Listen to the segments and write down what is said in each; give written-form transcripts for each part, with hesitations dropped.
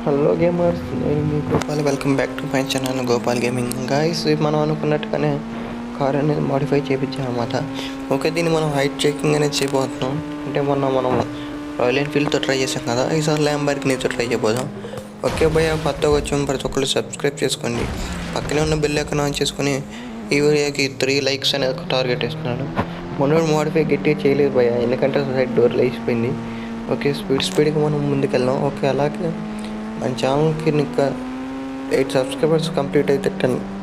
Hello gamers, నేను మీ Gopal. Welcome back to my channel Gopal gaming. Guys, మనం అనుకున్నట్టుగానే కార్ అనేది మాడిఫై చేయించామన్నమాట. ఓకే, దీన్ని మనం హైట్ చెకింగ్ అనేది చేయబోతున్నాం. అంటే మనం రాయల్ ఎన్ఫీల్డ్తో ట్రై చేసాం కదా, ఈసారి ల్యాంబర్గినీతో ట్రై చేయబోదాం. ఓకే భయ్య, కొత్తగా వచ్చాం, ప్రతి ఒక్కళ్ళు సబ్స్క్రైబ్ చేసుకోండి. పక్కనే ఉన్న బెల్ ఐకాన్ ఆన్ చేసుకొని ఈ వీడియోకి 3 likes అనేది టార్గెట్ ఇస్తున్నాడు. మొన్న మాడిఫై గట్టిగా చేయలేదు భయ్య, ఎందుకంటే సైడ్ డోర్లు వేసిపోయింది. ఓకే, స్పీడ్గా మనం ముందుకెళ్దాం. ఓకే, అలాగే మన ఛానల్కి ఇంకా 8 సబ్స్క్రైబర్స్ కంప్లీట్ అయితే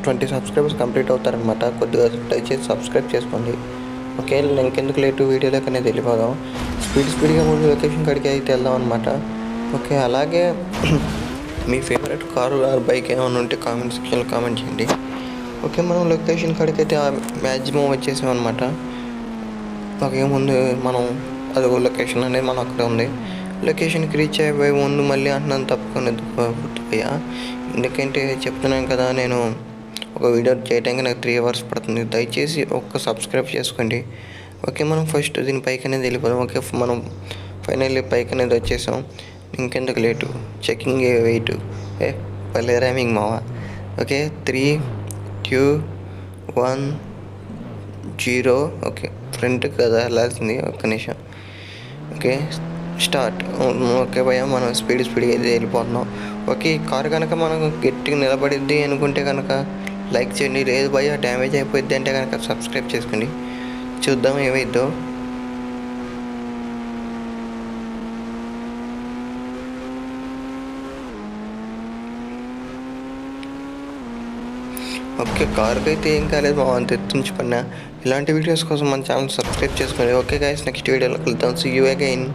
20 సబ్స్క్రైబర్స్ కంప్లీట్ అవుతారనమాట. కొద్దిగా దయచేసి సబ్స్క్రైబ్ చేసుకోండి. ఓకే, ఇంకెందుకు లేటు వీడియోలోకి అనేది వెళ్ళిపోదాం. స్పీడ్గా ముందు లొకేషన్ కాడికి అయితే వెళ్దాం అనమాట. ఓకే, అలాగే మీ ఫేవరెట్ కారు ఆర్ బైక్ ఏమైనా ఉంటే కామెంట్ సెక్షన్లో కామెంట్ చేయండి. ఓకే, మనం లొకేషన్ కాడికి అయితే మ్యాక్సిమం వచ్చేసాం అనమాట. ఓకే, ముందు మనం అది లొకేషన్ అనేది మనం అక్కడే ఉంది. లొకేషన్కి రీచ్ అయిపోయి ముందు మళ్ళీ అంటున్నాను తప్పుకొని గుర్తుపోయా. ఎందుకంటే చెప్తున్నాను కదా, నేను ఒక వీడియో చేయడానికి నాకు 3 hours పడుతుంది. దయచేసి ఒక్క సబ్స్క్రైబ్ చేసుకోండి. ఓకే, మనం ఫస్ట్ దీని పైకి అనేది వెళ్ళిపోదాం. ఓకే, మనం ఫైనల్లీ పైకి అనేది వచ్చేసాం. ఇంకెందుకు లేటు, చెకింగ్ వెయిట్ పల్లె ర్యామింగ్ మావా. ఓకే, 3, 2, 1, 0. ఓకే, ఫ్రంట్ కదా వెళ్ళాల్సింది, ఒక్క నిమిషం. Okay, start. ఓకే భయ్య, మనం స్పీడ్గా అయితే వెళ్ళిపోతున్నాం. ఓకే, ఈ కారు కనుక మనం గట్టిగా నిలబడిద్ది అనుకుంటే కనుక లైక్ చేయండి. లేదు భయ్య డ్యామేజ్ అయిపోద్ది అంటే కనుక సబ్స్క్రైబ్ చేసుకోండి. చూద్దాం ఏమైద్దో. ఓకే, కారుకి అయితే ఏం కాలేదు, మా అంత ఎత్తుంచి పడినా. ఇలాంటి వీడియోస్ కోసం మన ఛానల్ సబ్స్క్రైబ్ చేసుకోండి. ఓకే గైస్, నెక్స్ట్ వీడియోలో కలుద్దాం. See you again.